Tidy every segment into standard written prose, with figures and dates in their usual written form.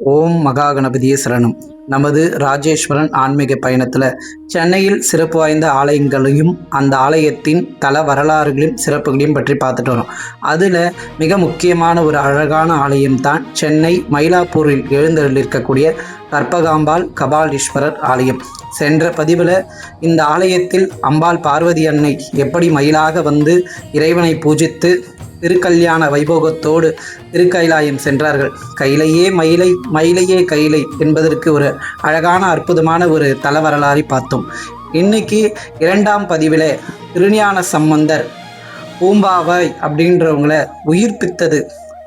ஓம் மகா கணபதியே சரணம். நமது ராஜேஸ்வரன் ஆன்மீக பயணத்தில் சென்னையில் சிறப்பு வாய்ந்த ஆலயங்களையும் அந்த ஆலயத்தின் தல வரலாறுகளையும் சிறப்புகளையும் பற்றி பார்த்துட்டு வரோம். அதில் மிக முக்கியமான ஒரு அழகான ஆலயம்தான் சென்னை மயிலாப்பூரில் எழுந்தருளிருக்கக்கூடிய கற்பகாம்பாள் கபாலீஸ்வரர் ஆலயம். சென்ற பதிவில் இந்த ஆலயத்தில் அம்பாள் பார்வதி அன்னை எப்படி மயிலாக வந்து இறைவனை பூஜித்து திருக்கல்யாண வைபோகத்தோடு திருக்கைலாயம் சென்றார்கள். கையிலையே மயிலை, மயிலையே கைலை என்பதற்கு ஒரு அழகான அற்புதமான ஒரு தல வரலாறை பார்த்தோம். இன்னைக்கு இரண்டாம் பதிவில் திருஞான சம்பந்தர் பூம்பாவை அப்படின்றவங்கள உயிர்ப்பித்தது,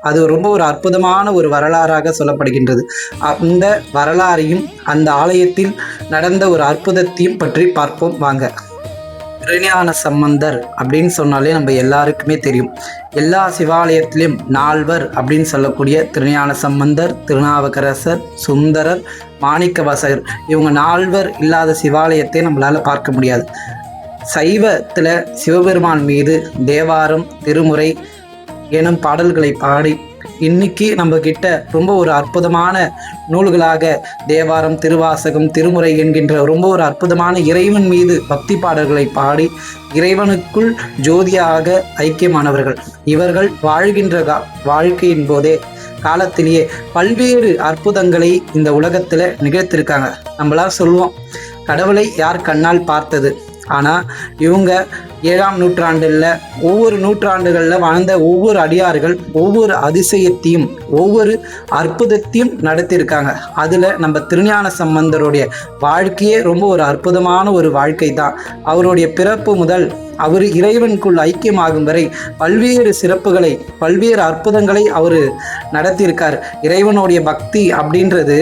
அது ரொம்ப ஒரு அற்புதமான ஒரு வரலாறாக சொல்லப்படுகின்றது. அந்த வரலாறையும் அந்த ஆலயத்தில் நடந்த ஒரு அற்புதத்தையும் பற்றி பார்ப்போம் வாங்க. திருஞான சம்பந்தர் அப்படின்னு சொன்னாலே நம்ம எல்லாருக்குமே தெரியும். எல்லா சிவாலயத்திலையும் நால்வர் அப்படின்னு சொல்லக்கூடிய திருஞான சம்பந்தர், திருநாவுக்கரசர், சுந்தரர், மாணிக்கவாசகர், இவங்க நால்வர் இல்லாத சிவாலயத்தை நம்மளால் பார்க்க முடியாது. சைவத்தில் சிவபெருமான் மீது தேவாரம், திருமுறை எனும் பாடல்களை பாடி இன்னைக்கு நம்ம கிட்ட ரொம்ப ஒரு அற்புதமான நூல்களாக தேவாரம், திருவாசகம், திருமுறை என்கின்ற ரொம்ப ஒரு அற்புதமான இறைவன் மீது பக்தி பாடல்களை பாடி இறைவனுக்குள் ஜோதியாக ஐக்கியமானவர்கள். இவர்கள் வாழ்கின்ற வாழ்க்கையின் போதே காலத்திலேயே பல்வேறு அற்புதங்களை இந்த உலகத்தில் நிகழ்த்திருக்காங்க. நம்மளாம் சொல்லுவோம், கடவுளை யார் கண்ணால் பார்த்தது. ஆனால் இவங்க 7ஆம் நூற்றாண்டில் ஒவ்வொரு நூற்றாண்டுகளில் வாழ்ந்த ஒவ்வொரு அடியார்கள் ஒவ்வொரு அதிசயத்தையும் ஒவ்வொரு அற்புதத்தையும் நடத்தியிருக்காங்க. அதில் நம்ம திருஞான சம்பந்தருடைய வாழ்க்கையே ரொம்ப ஒரு அற்புதமான ஒரு வாழ்க்கை தான். அவருடைய பிறப்பு முதல் அவர் இறைவனுக்குள் ஐக்கியமாகும் வரை பல்வேறு சிறப்புகளை, பல்வேறு அற்புதங்களை அவர் நடத்தியிருக்கார். இறைவனுடைய பக்தி அப்படின்றது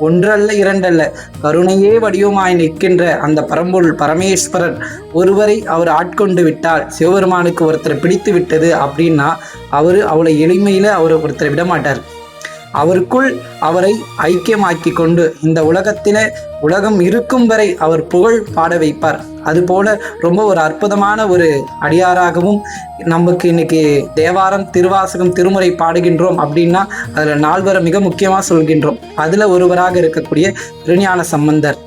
ஒன்றல்ல இரண்டல்ல, கருணையே வடிவமாய் நிற்கின்ற அந்த பரம்பொருள் பரமேஸ்வரன் ஒருவரை அவர் ஆட்கொண்டு விட்டால், சிவபெருமானுக்கு ஒருத்தரை பிடித்து விட்டது அப்படின்னா அவர் அவளை எளிமையில் அவர் ஒருத்தரை விடமாட்டார். அவருக்குள் அவரை ஐக்கியமாக்கி கொண்டு இந்த உலகத்தில் உலகம் இருக்கும் வரை அவர் புகழ் பாட வைப்பார். அதுபோல ரொம்ப ஒரு அற்புதமான ஒரு அடியாராகவும் நமக்கு இன்னைக்கு தேவாரம், திருவாசகம், திருமுறை பாடுகின்றோம் அப்படின்னா அதில் நால்வரை மிக முக்கியமாக சொல்கின்றோம். அதில் ஒருவராக இருக்கக்கூடிய திருஞான சம்பந்தர்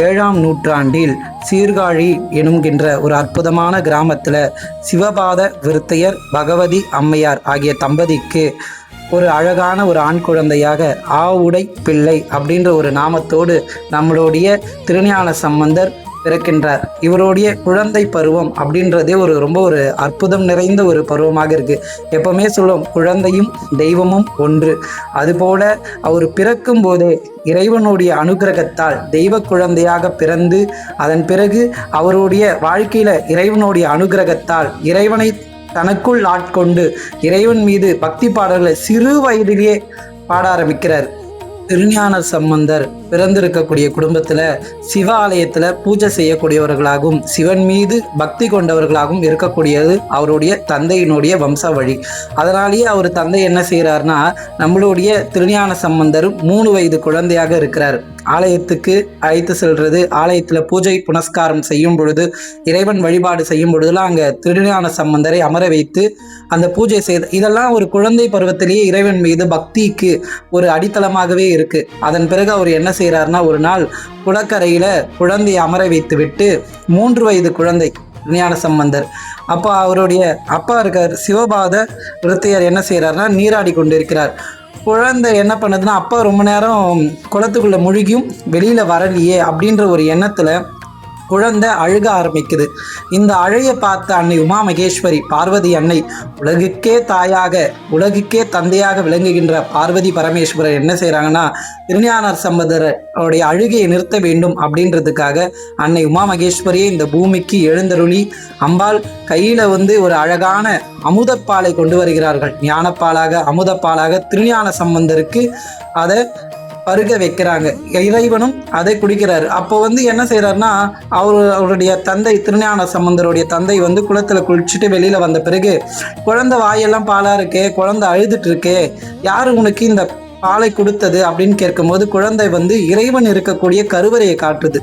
7ஆம் நூற்றாண்டில் சீர்காழி எனுகின்ற ஒரு அற்புதமான கிராமத்தில் சிவபாத விருத்தையர், பகவதி அம்மையார் ஆகிய தம்பதிக்கு ஒரு அழகான ஒரு ஆண் குழந்தையாக ஆவுடை பிள்ளை அப்படின்ற ஒரு நாமத்தோடு நம்மளுடைய திருஞான சம்பந்தர் பிறக்கின்றார். இவருடைய குழந்தை பருவம் அப்படின்றதே ரொம்ப ஒரு அற்புதம் நிறைந்த ஒரு பருவமாக இருக்கு. எப்பவுமே சொல்லும், குழந்தையும் தெய்வமும் ஒன்று. அதுபோல அவர் பிறக்கும் போதே இறைவனுடைய அனுகிரகத்தால் தெய்வ குழந்தையாக பிறந்து அதன் பிறகு அவருடைய வாழ்க்கையில இறைவனுடைய அனுகிரகத்தால் இறைவனை தனக்குள் ஆட்கொண்டு இறைவன் மீது பக்தி பாடல்களை சிறு வயதிலேயே பாட ஆரம்பிக்கிறார். திருஞான சம்பந்தர் பிறந்திருக்கக்கூடிய குடும்பத்தில் சிவ ஆலயத்தில் பூஜை செய்யக்கூடியவர்களாகவும் சிவன் மீது பக்தி கொண்டவர்களாகவும் இருக்கக்கூடியது அவருடைய தந்தையினுடைய வம்ச வழி. அதனாலேயே அவர் தந்தை என்ன செய்கிறார்னா, நம்மளுடைய திருஞான சம்பந்தரும் 3 வயது குழந்தையாக இருக்கிறார். ஆலயத்துக்கு அழைத்து செல்றது, ஆலயத்தில் பூஜை புனஸ்காரம் செய்யும் பொழுது, இறைவன் வழிபாடு செய்யும் பொழுதுலாம் அங்கே திருஞான சம்பந்தரை அமர வைத்து அந்த பூஜை செய்த, இதெல்லாம் ஒரு குழந்தை பருவத்திலேயே இறைவன் மீது பக்திக்கு ஒரு அடித்தளமாகவே இருக்கு. அதன் பிறகு அவர் என்ன செய்கிறார்னா, ஒரு நாள் குளக்கரையில குழந்தையை அமர வைத்து விட்டு 3 வயது குழந்தை திருஞான சம்பந்தர், அப்போ அவருடைய அப்பா இருக்கார் சிவபாத விருத்தையர் என்ன செய்கிறார்னா, நீராடி கொண்டிருக்கிறார். குழந்தை என்ன பண்ணுதுன்னா, அப்பா ரொம்ப நேரம் குளத்துக்குள்ள முழுகியும் வெளியில வரலையே அப்படின்ற ஒரு எண்ணத்துல குழந்தை அழுக ஆரம்பிக்குது. இந்த அழைய பார்த்த அன்னை உமா மகேஸ்வரி பார்வதி அன்னை, உலகுக்கே தாயாக உலகுக்கே தந்தையாக விளங்குகின்ற பார்வதி பரமேஸ்வரர் என்ன செய்கிறாங்கன்னா, திருஞான சம்பந்தருடைய அழுகையை நிறுத்த வேண்டும் அப்படின்றதுக்காக அன்னை உமா மகேஸ்வரியை இந்த பூமிக்கு எழுந்தருளி அம்பாள் கையில் ஒரு அழகான அமுதப்பாலை கொண்டு வருகிறார்கள். ஞானப்பாலாக அமுதப்பாலாக திருஞான சம்பந்தருக்கு அதை பருக வைக்கிறாங்க. இறைவனும் அதை குடிக்கிறாரு. அப்போ என்ன செய்யறாருன்னா, அவருடைய தந்தை திருஞான சம்பந்தருடைய தந்தை குளத்துல குளிச்சுட்டு வெளியில வந்த பிறகு, குழந்தை வாயெல்லாம் பாலா இருக்கே, குழந்தை அழுதுட்டு இருக்கே, யாரு உனக்கு இந்த பாலை கொடுத்தது அப்படின்னு கேட்கும் போது குழந்தை இறைவன் இருக்கக்கூடிய கருவறையை காட்டுது.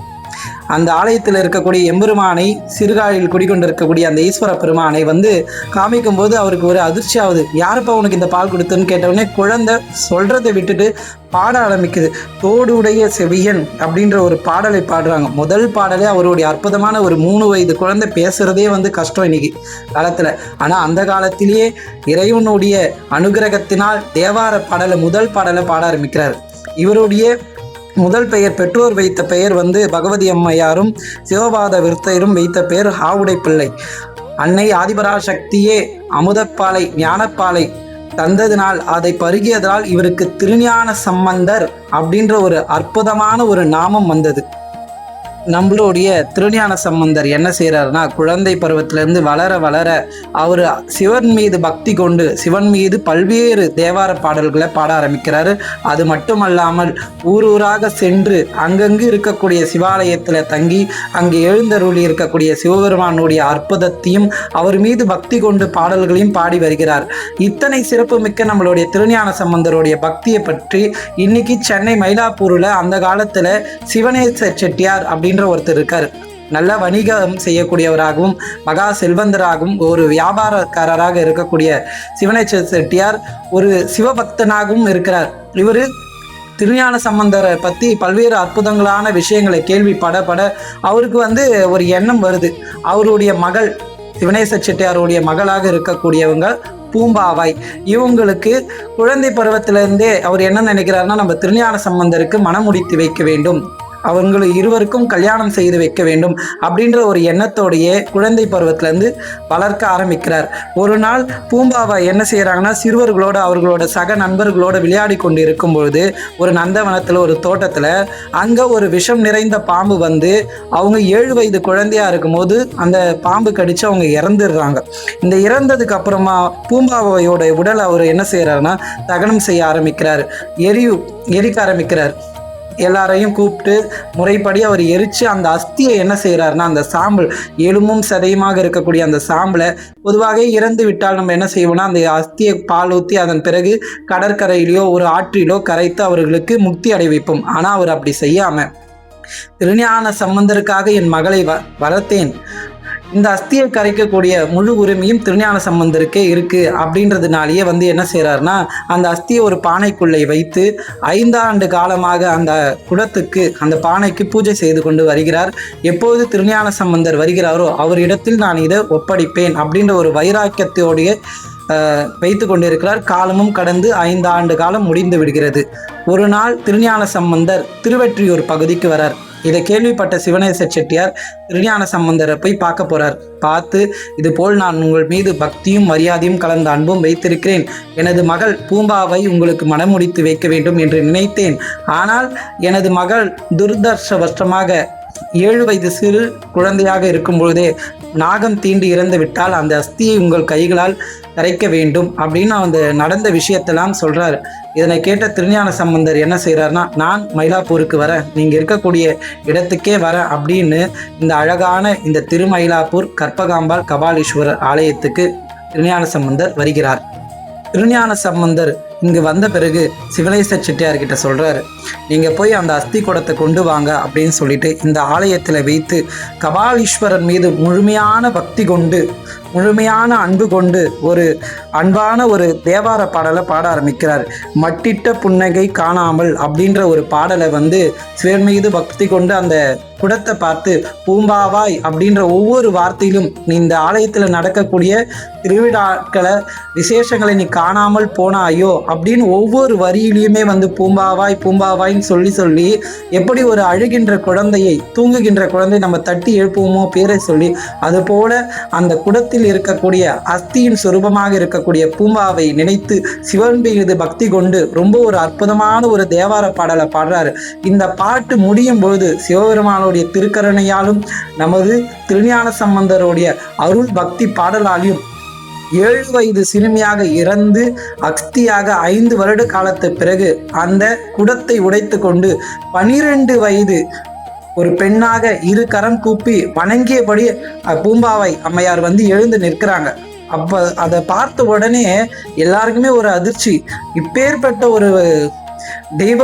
அந்த ஆலயத்தில் இருக்கக்கூடிய எம்பெருமானை, சிறுகாழில் குடிக்கொண்டிருக்கக்கூடிய அந்த ஈஸ்வர பெருமானை வந்து காமிக்கும் போது அவருக்கு ஒரு அதிர்ச்சி ஆகுது. யாருப்பா உனக்கு இந்த பால் கொடுத்துன்னு கேட்டவுடனே குழந்தை சொல்றதை விட்டுட்டு பாட ஆரம்பிக்குது. தோடுடைய செவியன் அப்படின்ற ஒரு பாடலை பாடுறாங்க. முதல் பாடலே அவருடைய அற்புதமான ஒரு 3 வயது குழந்தை பேசுறதே வந்து கஷ்டம் இன்னைக்கு காலத்துல. ஆனா அந்த காலத்திலேயே இறைவனுடைய அனுகிரகத்தினால் தேவார பாடலை முதல் பாடலை பாட ஆரம்பிக்கிறார். இவருடைய முதல் பெயர், பெற்றோர் வைத்த பெயர் வந்து பகவதி அம்மையாரும் சிவபாத விருத்தையரும் வைத்த பெயர் ஆவுடை பிள்ளை. அன்னை ஆதிபராசக்தியே அமுதப்பாலை ஞானப்பாலை தந்ததினால் அதை பருகியதால் இவருக்கு திருஞான சம்பந்தர் அப்படின்ற ஒரு அற்புதமான ஒரு நாமம் வந்தது. நம்மளுடைய திருஞான சம்பந்தர் என்ன செய்கிறாருன்னா, குழந்தை பருவத்திலேருந்து வளர வளர அவர் சிவன் மீது பக்தி கொண்டு சிவன் மீது பல்வேறு தேவார பாடல்களை பாட ஆரம்பிக்கிறாரு. அது மட்டுமல்லாமல் ஊராக சென்று அங்கங்கு இருக்கக்கூடிய சிவாலயத்தில் தங்கி அங்கே எழுந்தருளி இருக்கக்கூடிய சிவபெருமானுடைய அற்புதத்தையும் அவர் மீது பக்தி கொண்டு பாடல்களையும் பாடி வருகிறார். இத்தனை சிறப்பு மிக்க நம்மளுடைய திருஞான சம்பந்தருடைய பக்தியை பற்றி இன்னைக்கு சென்னை மயிலாப்பூரில் அந்த காலத்தில் சிவனேச செட்டியார் அப்படின்ற ஒருத்தர் இருக்கார். நல்ல வணிகம் செய்யக்கூடியவராகவும் மகா செல்வந்தராகவும் ஒரு வியாபாரக்காரராக இருக்கக்கூடிய சிவனேச செட்டியார் ஒரு சிவபக்தனாகவும் இருக்கிறார். இவர் திருஞான சம்பந்தரை பற்றி பல்வேறு அற்புதங்களான விஷயங்களை கேள்விப்பட அவருக்கு வந்து ஒரு எண்ணம் வருது. அவருடைய மகள் சிவனேச செட்டியாருடைய மகளாக இருக்கக்கூடியவங்க பூம்பாவாய். இவங்களுக்கு குழந்தை பருவத்திலிருந்தே அவர் என்ன நினைக்கிறாருன்னா, நம்ம திருஞான சம்பந்தருக்கு மனமுடித்து வைக்க வேண்டும், அவங்களை இருவருக்கும் கல்யாணம் செய்து வைக்க வேண்டும் அப்படின்ற ஒரு எண்ணத்தோடையே குழந்தை பருவத்திலேருந்து வளர்க்க ஆரம்பிக்கிறார். ஒரு நாள் பூம்பாவை என்ன செய்கிறாங்கன்னா, சிறுவர்களோட அவர்களோட சக நண்பர்களோட விளையாடி கொண்டு இருக்கும் பொழுது ஒரு நந்தவனத்தில் ஒரு தோட்டத்தில் அங்கே ஒரு விஷம் நிறைந்த பாம்பு வந்து அவங்க 7 வயது குழந்தையாக இருக்கும்போது அந்த பாம்பு கடித்து அவங்க இறந்துடுறாங்க. இந்த இறந்ததுக்கு அப்புறமா பூம்பாவையோட உடல் அவர் என்ன செய்கிறாருன்னா தகனம் செய்ய ஆரம்பிக்கிறார், எரிக்க ஆரம்பிக்கிறார். எல்லாரையும் கூப்பிட்டு முறைப்படி அவர் எரித்து அந்த அஸ்தியை என்ன செய்கிறாருன்னா, அந்த சாம்பல் எலும்பும் சதையுமாக இருக்கக்கூடிய அந்த சாம்பலை பொதுவாக இறந்து விட்டால் நம்ம என்ன செய்வோம்னா, அந்த அஸ்தியை பால் ஊற்றி அதன் பிறகு கடற்கரையிலையோ ஒரு ஆற்றிலோ கரைத்து அவர்களுக்கு முக்தி அடைவிப்போம். ஆனால் அவர் அப்படி செய்யாமல், திருஞான சம்பந்தருக்காக என் மகளை வளர்த்தேன், இந்த அஸ்தியை கரைக்கக்கூடிய முழு உரிமையும் திருஞான சம்பந்தருக்கே இருக்குது அப்படின்றதுனாலேயே வந்து என்ன செய்கிறாருன்னா, அந்த அஸ்தியை ஒரு பானைக்குள்ளே வைத்து 5 ஆண்டு காலமாக அந்த குடத்துக்கு அந்த பானைக்கு பூஜை செய்து கொண்டு வருகிறார். எப்போது திருஞான சம்பந்தர் வருகிறாரோ அவரிடத்தில் நான் இதை ஒப்படைப்பேன் அப்படின்ற ஒரு வைராக்கியத்தோடைய வைத்து கொண்டிருக்கிறார். காலமும் கடந்து 5 ஆண்டு காலம் முடிந்து விடுகிறது. ஒரு நாள் திருஞான சம்பந்தர் திருவெற்றியூர் பகுதிக்கு வரார். இதை கேள்விப்பட்ட சிவனேச செட்டியார் திருஞான சம்பந்தரை போய் பார்க்க போறார். பார்த்து, இது போல் நான் உங்கள் மீது பக்தியும் மரியாதையும் கலந்த அன்பும் வைத்திருக்கிறேன், எனது மகள் பூம்பாவை உங்களுக்கு மனமுடித்து வைக்க வேண்டும் என்று நினைத்தேன். ஆனால் எனது மகள் துர்தர்ஷவசமாக 7 வயது சிறு குழந்தையாக இருக்கும் பொழுதே நாகம் தீண்டி இறந்து விட்டால் அந்த அஸ்தியை உங்கள் கைகளால் கரைக்க வேண்டும் அப்படின்னு அந்த நடந்த விஷயத்தெல்லாம் சொல்கிறார். இதனை கேட்ட திருஞான சம்பந்தர் என்ன செய்கிறாருன்னா, நான் மயிலாப்பூருக்கு வரேன், நீங்கள் இருக்கக்கூடிய இடத்துக்கே வரேன் அப்படின்னு இந்த அழகான இந்த திருமயிலாப்பூர் கற்பகாம்பாள் கபாலீஸ்வரர் ஆலயத்துக்கு திருஞான சம்பந்தர் வருகிறார். திருஞான சம்பந்தர் இங்கு வந்த பிறகு சிவனேச செட்டியார்கிட்ட சொல்கிறாரு, நீங்கள் போய் அந்த அஸ்தி குடத்தை கொண்டு வாங்க அப்படின்னு சொல்லிட்டு இந்த ஆலயத்தில் வைத்து கபாலீஸ்வரர் மீது முழுமையான பக்தி கொண்டு முழுமையான அன்பு கொண்டு ஒரு அன்பான ஒரு தேவார பாடலை பாட ஆரம்பிக்கிறார். மட்டிட்ட புன்னகை காணாமல் அப்படின்ற ஒரு பாடலை வந்து சிவன் மீது பக்தி கொண்டு அந்த குடத்தை பார்த்து பூம்பாவாய் அப்படின்ற ஒவ்வொரு வார்த்தையிலும், நீ இந்த ஆலயத்தில் நடக்கக்கூடிய திருவிழாக்களை விசேஷங்களை நீ காணாமல் போனாயோ அப்படின்னு ஒவ்வொரு வரியிலையுமே வந்து பூம்பாவாய் பூம்பாவாய்ன்னு சொல்லி எப்படி ஒரு அழுகின்ற குழந்தையை, தூங்குகின்ற குழந்தை நம்ம தட்டி எழுப்புவோமோ பேரை சொல்லி, அதுபோல அந்த குடத்தில் இருக்கக்கூடிய அஸ்தியின் சொரூபமாக இருக்கக்கூடிய பூம்பாவை நினைத்து சிவன் மீது பக்தி கொண்டு ரொம்ப ஒரு அற்புதமான ஒரு தேவார பாடலை பாடுறாரு. இந்த பாட்டு முடியும் பொழுது சிவபெருமானுடைய திருக்கருணையாலும் நமது திருஞான சம்பந்தருடைய அருள் பக்தி பாடலாலையும் 7 வயது சிறுமியாக இறந்து அஸ்தியாக 5 வருட காலத்து பிறகு அந்த குடத்தை உடைத்து கொண்டு 12 வயது ஒரு பெண்ணாக 2 கரம் கூப்பி வணங்கியபடி பூம்பாவை அம்மையார் வந்து எழுந்து நிற்கிறாங்க. அப்போ அதை பார்த்த உடனே எல்லாருக்குமே ஒரு அதிர்ச்சி. இப்பேற்பட்ட ஒரு தெய்வ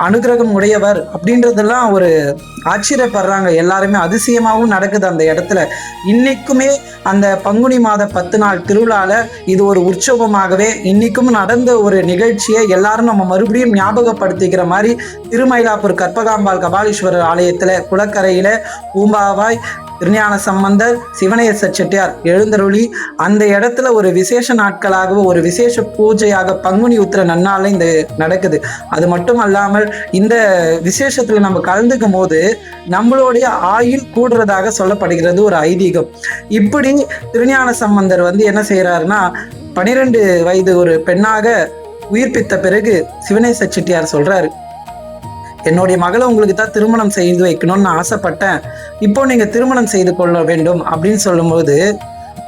அனுகிரகம் உடையவர் அப்படின்றதெல்லாம் ஒரு ஆச்சரியப்படுறாங்க எல்லாருமே. அதிசயமாகவும் நடக்குது அந்த இடத்துல. இன்னைக்குமே அந்த பங்குனி மாத 10 நாள் திருவிழால இது ஒரு உற்சவமாகவே இன்னைக்கும் நடந்த ஒரு நிகழ்ச்சியை எல்லாரும் நம்ம மறுபடியும் ஞாபகப்படுத்திக்கிற மாதிரி திருமயிலாப்பூர் கற்பகாம்பாள் கபாலீஸ்வரர் ஆலயத்துல குளக்கரையில பூம்பாவாய் திருஞான சம்பந்தர் சிவனேச செட்டியார் எழுந்தருளி அந்த இடத்துல ஒரு விசேஷ நாட்களாக ஒரு விசேஷ பூஜையாக பங்குனி உத்திர நன்னால இந்த நடக்குது. அது மட்டும் அல்லாமல் இந்த விசேஷத்துல நம்ம கலந்துக்கும் போது நம்மளுடைய ஆயுள் கூடுறதாக சொல்லப்படுகிறது ஒரு ஐதீகம். இப்படி திருஞான சம்பந்தர் என்ன செய்யறாருன்னா 12 வயது ஒரு பெண்ணாக உயிர்ப்பித்த பிறகு சிவனேச செட்டியார் சொல்றாரு, என்னுடைய மகளை உங்களுக்கு தான் திருமணம் செய்து வைக்கணும்னு நான் ஆசைப்பட்டேன், இப்போ நீங்க திருமணம் செய்து கொள்ள வேண்டும் அப்படின்னு சொல்லும்போது,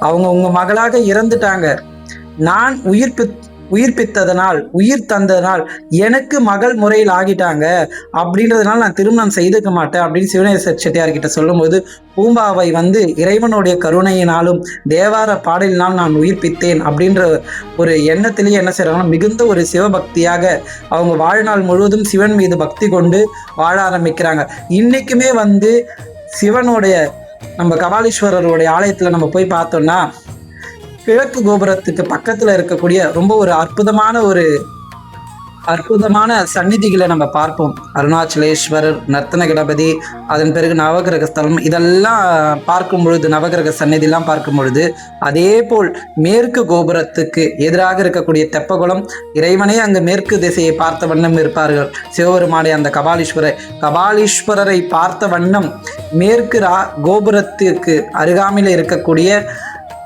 அவங்க உங்க மகளாக இறந்துட்டாங்க, நான் உயிர்ப்பித்ததனால் உயிர் தந்ததனால் எனக்கு மகள் முறையில் ஆகிட்டாங்க, அப்படின்றதுனால நான் திருமணம் செய்துக்க மாட்டேன் அப்படின்னு சிவனேச செட்டியார் கிட்ட சொல்லும்போது, பூம்பாவை இறைவனுடைய கருணையினாலும் தேவார பாடலினால் நான் உயிர்ப்பித்தேன் அப்படின்ற ஒரு எண்ணத்திலேயே என்ன செய்யறாங்கன்னா மிகுந்த ஒரு சிவபக்தியாக அவங்க வாழ்நாள் முழுவதும் சிவன் மீது பக்தி கொண்டு வாழ ஆரம்பிக்கிறாங்க. இன்னைக்குமே சிவனுடைய நம்ம கபாலீஸ்வரருடைய ஆலயத்துல நம்ம போய் பார்த்தோம்னா கிழக்கு கோபுரத்துக்கு பக்கத்துல இருக்கக்கூடிய ரொம்ப ஒரு அற்புதமான சந்நிதிகளை நம்ம பார்ப்போம். அருணாச்சலேஸ்வரர், நர்த்தன கணபதி, அதன் பிறகு நவகிரக ஸ்தலம், இதெல்லாம் பார்க்கும் பொழுது நவகிரக சந்நிதியெல்லாம் பார்க்கும் பொழுது அதே போல் மேற்கு கோபுரத்துக்கு எதிராக இருக்கக்கூடிய தெப்பகுளம் இறைவனே அங்கு மேற்கு திசையை பார்த்த வண்ணம் இருப்பார்கள். சிவபெருமானை அந்த கபாலீஸ்வரரை பார்த்த வண்ணம் மேற்கு கோபுரத்திற்கு அருகாமையில் இருக்கக்கூடிய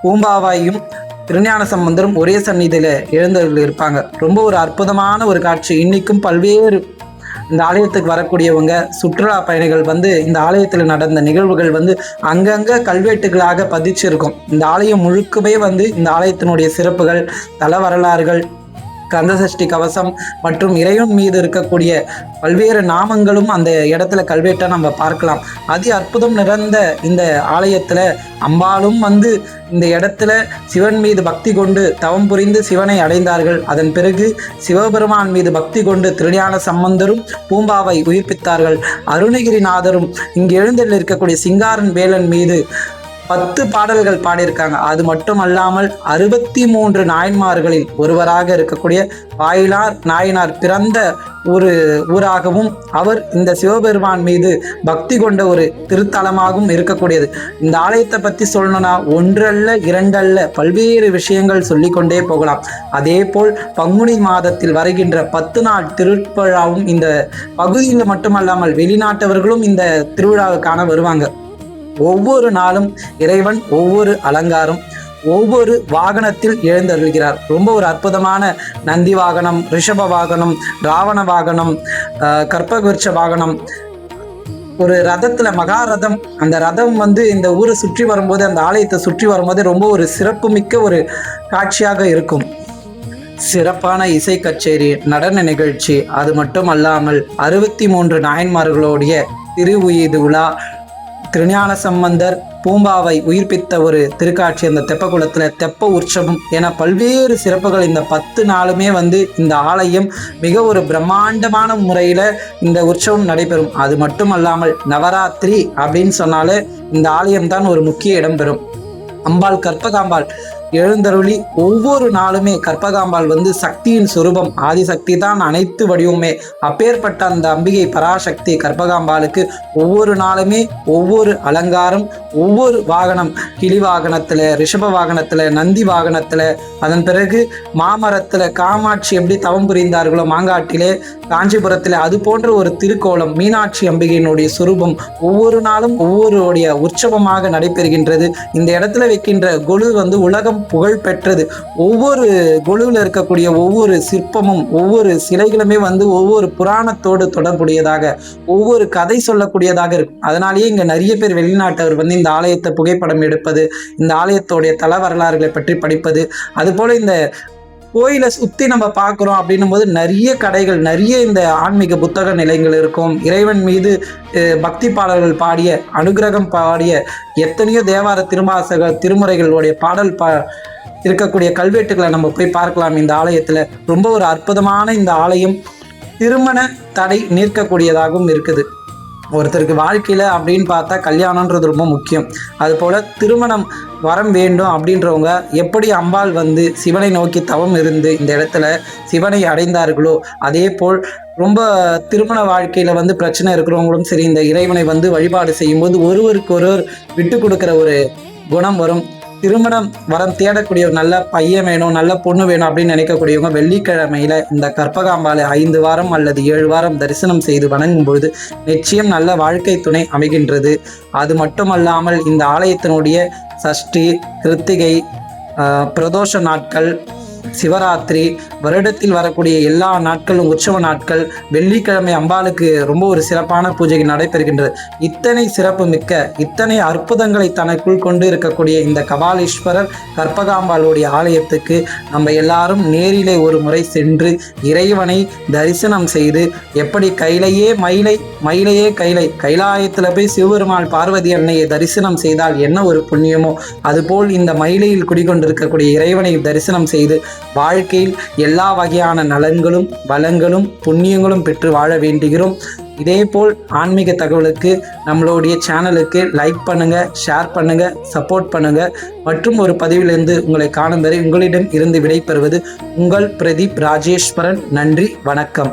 பூம்பாவாயும் திருஞான சம்பந்தரும் ஒரே சந்நிதியில எழுந்தவர்கள் இருப்பாங்க. ரொம்ப ஒரு அற்புதமான ஒரு காட்சி. இன்னைக்கும் பல்வேறு இந்த ஆலயத்துக்கு வரக்கூடியவங்க சுற்றுலா பயணிகள் இந்த ஆலயத்தில் நடந்த நிகழ்வுகள் அங்கங்க கல்வெட்டுகளாக பதிச்சிருக்கும். இந்த ஆலயம் முழுக்கவே இந்த ஆலயத்தினுடைய சிறப்புகள், தல வரலாறுகள், கந்தசஷ்டி கவசம் மற்றும் இறைவன் மீது இருக்கக்கூடிய பல்வேறு நாமங்களும் அந்த இடத்துல கல்வெட்டை நம்ம பார்க்கலாம். அதி அற்புதம் நிறைந்த இந்த ஆலயத்துல அம்பாலும் இந்த இடத்துல சிவன் மீது பக்தி கொண்டு தவம் புரிந்து சிவனை அடைந்தார்கள். அதன் பிறகு சிவபெருமான் மீது பக்தி கொண்டு திருஞான சம்பந்தரும் பூம்பாவை உயிர்ப்பித்தார்கள். அருணகிரிநாதரும் இங்கு எழுந்தருளி இருக்கக்கூடிய சிங்காரன் வேலன் மீது 10 பாடல்கள் பாடியிருக்காங்க. அது மட்டும் அல்லாமல் 63 நாயன்மார்களில் ஒருவராக இருக்கக்கூடிய வாயிலார் நாயனார் பிறந்த ஒரு ஊராகவும் அவர் இந்த சிவபெருமான் மீது பக்தி கொண்ட ஒரு திருத்தலமாகவும் இருக்கக்கூடியது. இந்த ஆலயத்தை பற்றி சொல்லணும்னா ஒன்றல்ல இரண்டல்ல பல்வேறு விஷயங்கள் சொல்லிக்கொண்டே போகலாம். அதே போல் பங்குனி மாதத்தில் வருகின்ற 10 நாள் திருவிழாவும் இந்த பகுதியில் மட்டுமல்லாமல் வெளிநாட்டவர்களும் இந்த திருவிழாவை காண வருவாங்க. ஒவ்வொரு நாளும் இறைவன் ஒவ்வொரு அலங்காரம், ஒவ்வொரு வாகனத்தில் எழுந்தருள்கிறார். ரொம்ப ஒரு அற்புதமான நந்தி வாகனம், ரிஷப வாகனம், ராவண வாகனம், கற்பகுருட்ச வாகனம், ஒரு ரதத்துல மகாரதம். அந்த ரதம் இந்த ஊரை சுற்றி வரும்போது, அந்த ஆலயத்தை சுற்றி வரும்போது ரொம்ப ஒரு சிறப்புமிக்க ஒரு காட்சியாக இருக்கும். சிறப்பான இசை கச்சேரி, நடன நிகழ்ச்சி, அது மட்டும் அல்லாமல் 63 நாயன்மார்களுடைய திருவுயிது விழா, திருஞான சம்பந்தர் பூம்பாவை உயிர்ப்பித்த ஒரு திருக்காட்சி, அந்த தெப்பகுளத்துல தெப்ப உற்சவம் என பல்வேறு சிறப்புகள் இந்த 10 நாளுமே இந்த ஆலயம் மிக ஒரு பிரம்மாண்டமான முறையில இந்த உற்சவம் நடைபெறும். அது மட்டும் அல்லாமல் நவராத்திரி அப்படின்னு சொன்னாலே இந்த ஆலயம்தான் ஒரு முக்கிய இடம் பெறும். அம்பாள் கற்பகாம்பாள் எழுந்தருளி ஒவ்வொரு நாளுமே கற்பகாம்பாள் சக்தியின் சுரூபம், ஆதிசக்தி தான் அனைத்து வடிவமே. அப்பேற்பட்ட அந்த அம்பிகை பராசக்தி கற்பகாம்பாளுக்கு ஒவ்வொரு நாளுமே ஒவ்வொரு அலங்காரம், ஒவ்வொரு வாகனம், கிளி வாகனத்துல, ரிஷப வாகனத்துல, நந்தி வாகனத்துல, அதன் பிறகு மாமரத்துல காமாட்சி எப்படி தவம் புரிந்தார்களோ மாங்காட்டிலே, காஞ்சிபுரத்துல அது போன்ற ஒரு திருக்கோலம், மீனாட்சி அம்பிகையினுடைய சுரூபம் ஒவ்வொரு நாளும் ஒவ்வொருடைய உற்சவமாக நடைபெறுகின்றது. இந்த இடத்துல வைக்கின்ற கொலு உலகம் புகழ் பெற்றது. ஒவ்வொரு கொலுவில் இருக்கக்கூடிய ஒவ்வொரு சிற்பமும் ஒவ்வொரு சிலைகளுமே ஒவ்வொரு புராணத்தோடு தொடர்புடையதாக, ஒவ்வொரு கதை சொல்லக்கூடியதாக இருக்கும். அதனாலேயே இங்க நிறைய பேர் வெளிநாட்டவர் இந்த ஆலயத்தை புகைப்படம் எடுப்பது, இந்த ஆலயத்தோடைய தல வரலாறுகளை பற்றி படிப்பது, அது போல இந்த கோயிலை சுற்றி நம்ம பார்க்குறோம் அப்படின்னும் போது நிறைய கடைகள், நிறைய இந்த ஆன்மீக புத்தக நிலையங்கள் இருக்கும். இறைவன் மீது பக்தி பாடல்கள் பாடிய, அனுகிரகம் பாடிய எத்தனையோ தேவார திருமுறைகளுடைய பாடல் இருக்கக்கூடிய கல்வெட்டுகளை நம்ம போய் பார்க்கலாம் இந்த ஆலயத்தில். ரொம்ப ஒரு அற்புதமான இந்த ஆலயம். திருமண தடை நீர்க்கக்கூடியதாகவும் இருக்குது. ஒருத்தருக்கு வாழ்க்கையில் அப்படின்னு பார்த்தா கல்யாணன்றது ரொம்ப முக்கியம். அதுபோல் திருமணம் வரம் வேண்டும் அப்படின்றவங்க எப்படி அம்பாள் வந்து சிவனை நோக்கி தவம் இருந்து இந்த இடத்துல சிவனை அடைந்தார்களோ அதே போல் ரொம்ப திருமண வாழ்க்கையில் வந்து பிரச்சனை இருக்கிறவங்களும் சரி இந்த இறைவனை வந்து வழிபாடு செய்யும்போது ஒருவருக்கு ஒருவர் விட்டு கொடுக்குற ஒரு குணம் வரும். திருமணம் வரம் தேடக்கூடிய ஒரு நல்ல பையன் வேணும், நல்ல பொண்ணு வேணும் அப்படின்னு நினைக்கக்கூடியவங்க வெள்ளிக்கிழமையில இந்த கற்பகாம்பாளை 5 வாரம் அல்லது 7 வாரம் தரிசனம் செய்து வணங்கும் பொழுது நிச்சயம் நல்ல வாழ்க்கை துணை அமைகின்றது. அது மட்டுமல்லாமல் இந்த ஆலயத்தினுடைய சஷ்டி, கிருத்திகை, பிரதோஷ நாட்கள், சிவராத்திரி, வருடத்தில் வரக்கூடிய எல்லா நாட்களும் உற்சவ நாட்கள், வெள்ளிக்கிழமை அம்பாளுக்கு ரொம்ப ஒரு சிறப்பான பூஜை நடைபெறுகின்றது. இத்தனை சிறப்பு மிக்க இத்தனை அற்புதங்களை தனக்குள் கொண்டு இருக்கக்கூடிய இந்த கபாலீஸ்வரர் கற்பகாம்பாளுடைய ஆலயத்துக்கு நம்ம எல்லாரும் நேரிலே ஒரு முறை சென்று இறைவனை தரிசனம் செய்து எப்படி கையிலேயே மயிலையே கைலாயத்தில் போய் சிவபெருமாள் பார்வதி அன்னையை தரிசனம் செய்தால் என்ன ஒரு புண்ணியமோ அதுபோல் இந்த மயிலையில் குடிகொண்டிருக்கக்கூடிய இறைவனை தரிசனம் செய்து வாழ்க்கையில் எல்லா வகையான நலன்களும் வளங்களும் புண்ணியங்களும் பெற்று வாழ வேண்டுகிறோம். இதேபோல் ஆன்மீக தகவலுக்கு நம்மளுடைய சேனலுக்கு லைக் பண்ணுங்கள், ஷேர் பண்ணுங்கள், சப்போர்ட் பண்ணுங்கள். மற்றும் ஒரு பதிவிலிருந்து உங்களை காணும் வரை உங்களிடம் இருந்து விடைபெறுவது உங்கள் பிரதீப் ராஜேஸ்வரன். நன்றி, வணக்கம்.